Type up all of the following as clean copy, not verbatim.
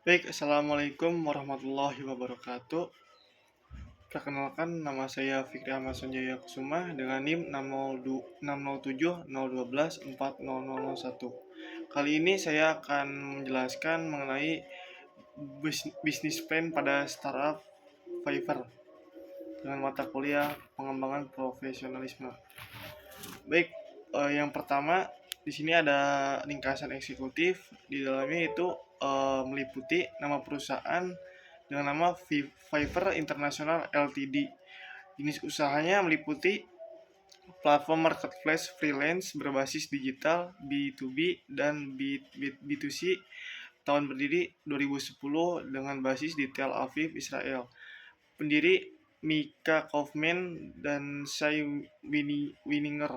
Baik, Assalamualaikum warahmatullahi wabarakatuh. Perkenalkan, nama saya Fikri Ahmad Sonjaya Kusuma dengan NIM 607-012-40001. Kali ini saya akan menjelaskan mengenai bisnis plan pada startup Fiverr dengan mata kuliah pengembangan profesionalisme. Baik, yang pertama di sini ada ringkasan eksekutif. Di dalamnya itu meliputi nama perusahaan dengan nama Fiverr International Ltd. Jenis usahanya meliputi platform marketplace freelance berbasis digital B2B dan B2C. Tahun berdiri 2010 dengan basis di Tel Aviv, Israel. Pendiri Mika Kaufman dan Shai Wininger.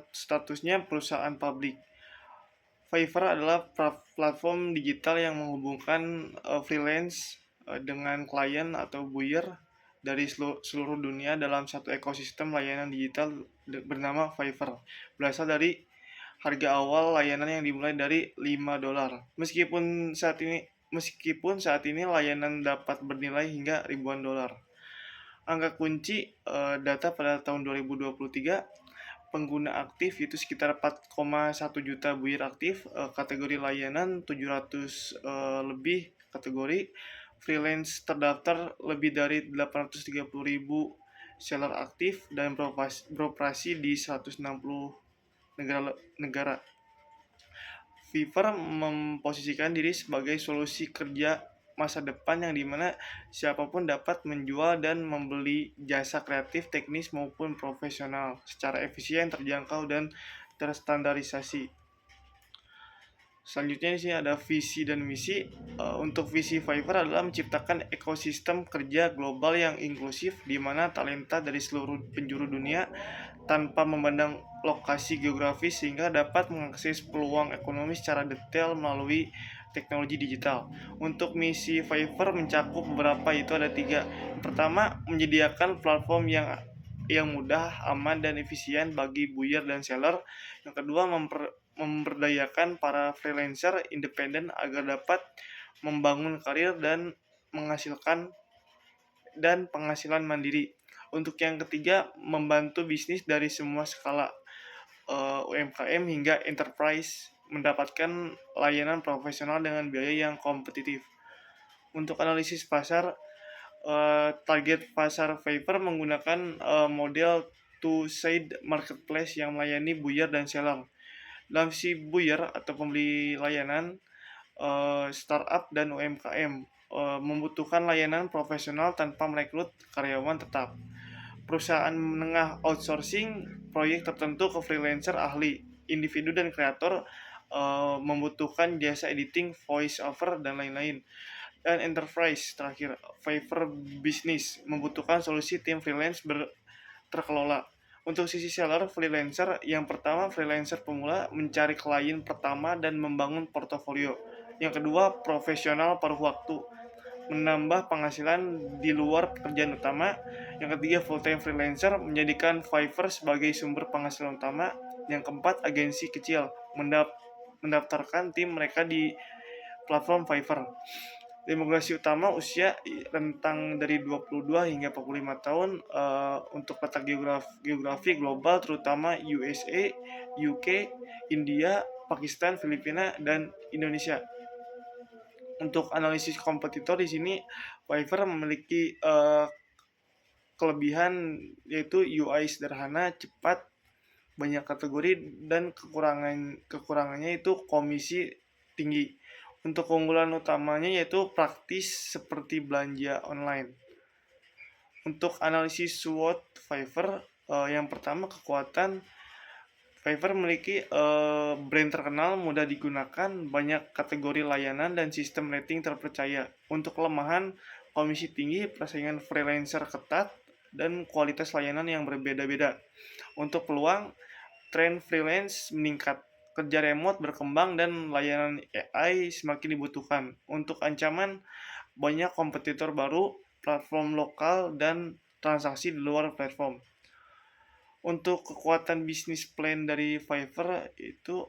Statusnya perusahaan publik. Fiverr adalah platform digital yang menghubungkan freelance dengan klien atau buyer dari seluruh dunia dalam satu ekosistem layanan digital bernama Fiverr. Berasal dari harga awal layanan yang dimulai dari $5. Meskipun saat ini layanan dapat bernilai hingga ribuan dolar. Angka kunci data pada tahun 2023, pengguna aktif itu sekitar 4,1 juta buyer aktif, kategori layanan 700 lebih kategori, freelance terdaftar lebih dari 830.000 seller aktif dan beroperasi di 160 negara. Fiverr memposisikan diri sebagai solusi kerja masa depan yang dimana siapapun dapat menjual dan membeli jasa kreatif, teknis maupun profesional secara efisien, terjangkau, dan terstandarisasi. Selanjutnya di sini ada visi dan misi. Untuk visi Fiverr adalah menciptakan ekosistem kerja global yang inklusif di mana talenta dari seluruh penjuru dunia tanpa memandang lokasi geografis sehingga dapat mengakses peluang ekonomi secara detail melalui teknologi digital. Untuk misi Fiverr mencakup beberapa, itu ada 3. Pertama, menyediakan platform yang mudah, aman, dan efisien bagi buyer dan seller. Yang kedua, memberdayakan para freelancer independen agar dapat membangun karir dan menghasilkan penghasilan mandiri. Untuk yang ketiga, membantu bisnis dari semua skala, UMKM hingga enterprise mendapatkan layanan profesional dengan biaya yang kompetitif. Untuk analisis pasar, target pasar Fiverr menggunakan model two-side marketplace yang melayani buyer dan seller. Dalam sisi buyer atau pembeli layanan, startup dan UMKM membutuhkan layanan profesional tanpa merekrut karyawan tetap. Perusahaan menengah outsourcing proyek tertentu ke freelancer ahli. Individu dan kreator membutuhkan jasa editing, voice over, dan lain-lain. Dan enterprise terakhir, Fiverr Business membutuhkan solusi tim freelance terkelola. Untuk sisi seller freelancer, yang pertama freelancer pemula mencari klien pertama dan membangun portofolio. Yang kedua, profesional paruh waktu menambah penghasilan di luar pekerjaan utama. Yang ketiga, full time freelancer menjadikan Fiverr sebagai sumber penghasilan utama. Yang keempat, agensi kecil mendaftarkan tim mereka di platform Fiverr. Demografi utama usia rentang dari 22 hingga 45 tahun. Untuk letak geografi global terutama USA, UK, India, Pakistan, Filipina, dan Indonesia. Untuk analisis kompetitor di sini, Fiverr memiliki kelebihan yaitu UI sederhana, cepat, banyak kategori, dan kekurangannya itu komisi tinggi. Untuk keunggulan utamanya yaitu praktis seperti belanja online. Untuk analisis SWOT Fiverr, yang pertama kekuatan, Fiverr memiliki brand terkenal, mudah digunakan, banyak kategori layanan, dan sistem rating terpercaya. Untuk kelemahan, komisi tinggi, persaingan freelancer ketat, dan kualitas layanan yang berbeda-beda. Untuk peluang, tren freelance meningkat, kerja remote berkembang, dan layanan AI semakin dibutuhkan. Untuk ancaman, banyak kompetitor baru, platform lokal, dan transaksi di luar platform. Untuk kekuatan bisnis plan dari Fiverr itu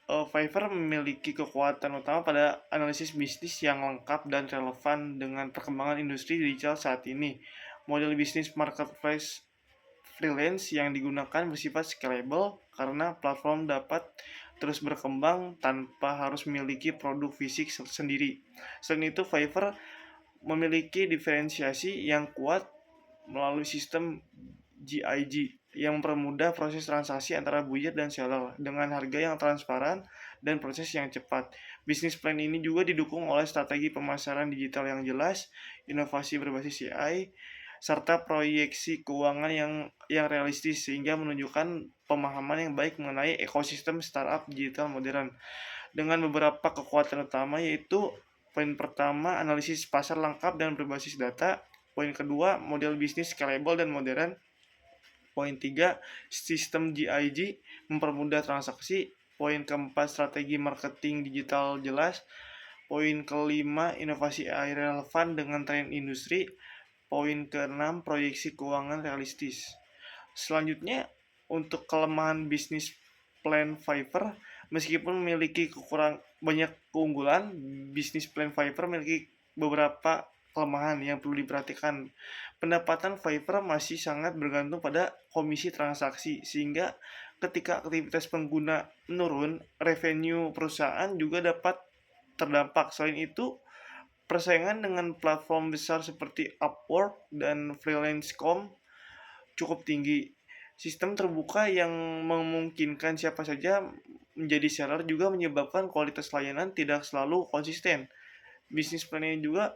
Fiverr memiliki kekuatan utama pada analisis bisnis yang lengkap dan relevan dengan perkembangan industri digital saat ini. Model bisnis marketplace freelance yang digunakan bersifat scalable karena platform dapat terus berkembang tanpa harus memiliki produk fisik sendiri. Selain itu, Fiverr memiliki diferensiasi yang kuat melalui sistem GIG yang mempermudah proses transaksi antara buyer dan seller dengan harga yang transparan dan proses yang cepat. Bisnis plan ini juga didukung oleh strategi pemasaran digital yang jelas, inovasi berbasis AI, serta proyeksi keuangan yang realistis sehingga menunjukkan pemahaman yang baik mengenai ekosistem startup digital modern. Dengan beberapa kekuatan utama yaitu poin pertama, analisis pasar lengkap dan berbasis data. Poin kedua, model bisnis scalable dan modern. Poin 3, sistem GIG mempermudah transaksi. Poin keempat, strategi marketing digital jelas. Poin kelima, inovasi AI relevan dengan tren industri. Poin keenam, proyeksi keuangan realistis. Selanjutnya, untuk kelemahan bisnis plan Fiverr, meskipun memiliki banyak keunggulan, bisnis plan Fiverr memiliki beberapa kelemahan yang perlu diperhatikan. Pendapatan Fiverr masih sangat bergantung pada komisi transaksi, sehingga ketika aktivitas pengguna menurun, revenue perusahaan juga dapat terdampak. Selain itu, persaingan dengan platform besar seperti Upwork dan Freelance.com cukup tinggi. Sistem terbuka yang memungkinkan siapa saja menjadi seller juga menyebabkan kualitas layanan tidak selalu konsisten. Bisnis plan ini juga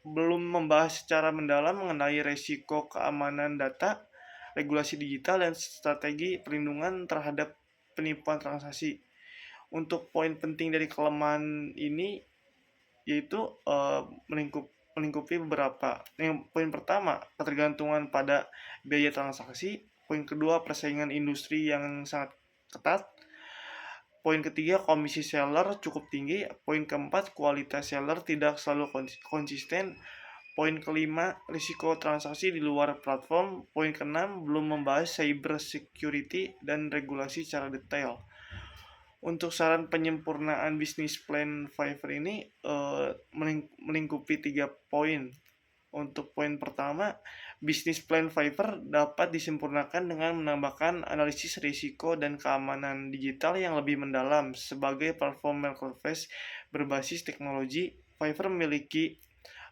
belum membahas secara mendalam mengenai resiko keamanan data, regulasi digital, dan strategi perlindungan terhadap penipuan transaksi. Untuk poin penting dari kelemahan ini yaitu melingkupi beberapa. Yang poin pertama, ketergantungan pada biaya transaksi. Poin kedua, persaingan industri yang sangat ketat. Poin ketiga, komisi seller cukup tinggi. Poin keempat, kualitas seller tidak selalu konsisten. Poin kelima, risiko transaksi di luar platform. Poin keenam, belum membahas cyber security dan regulasi secara detail. Untuk saran penyempurnaan bisnis plan Fiverr ini melingkupi 3 poin. Untuk poin pertama, bisnis plan Fiverr dapat disempurnakan dengan menambahkan analisis risiko dan keamanan digital yang lebih mendalam. Sebagai platform marketplace berbasis teknologi, Fiverr memiliki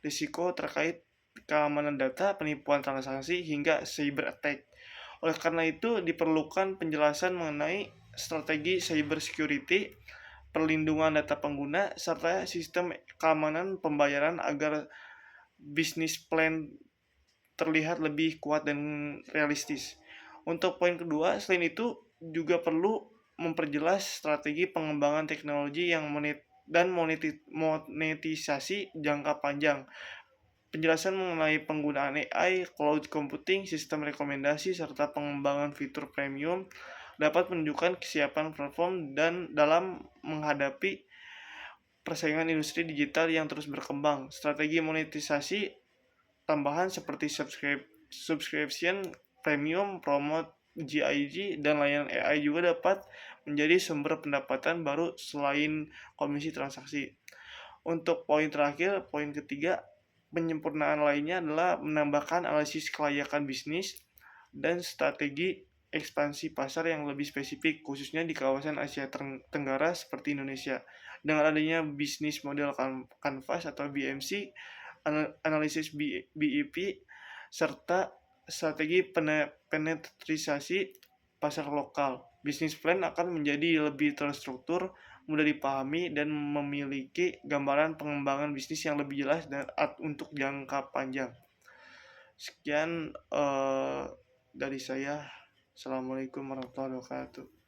risiko terkait keamanan data, penipuan transaksi, hingga cyber attack. Oleh karena itu, diperlukan penjelasan mengenai strategi cyber security, perlindungan data pengguna, serta sistem keamanan pembayaran agar bisnis plan terlihat lebih kuat dan realistis. Untuk poin kedua, selain itu juga perlu memperjelas strategi pengembangan teknologi yang monetisasi jangka panjang. Penjelasan mengenai penggunaan AI, cloud computing, sistem rekomendasi, serta pengembangan fitur premium dapat menunjukkan kesiapan platform dan dalam menghadapi persaingan industri digital yang terus berkembang. Strategi monetisasi tambahan seperti subscription, premium, promote, GIG, dan layanan AI juga dapat menjadi sumber pendapatan baru selain komisi transaksi. Untuk poin terakhir, poin ketiga, penyempurnaan lainnya adalah menambahkan analisis kelayakan bisnis dan strategi ekspansi pasar yang lebih spesifik, khususnya di kawasan Asia Tenggara seperti Indonesia. Dengan adanya bisnis model canvas atau BMC, analisis BEP, serta strategi penetrisasi pasar lokal, bisnis plan akan menjadi lebih terstruktur, mudah dipahami, dan memiliki gambaran pengembangan bisnis yang lebih jelas dan untuk jangka panjang. Sekian dari saya. Assalamualaikum warahmatullahi wabarakatuh.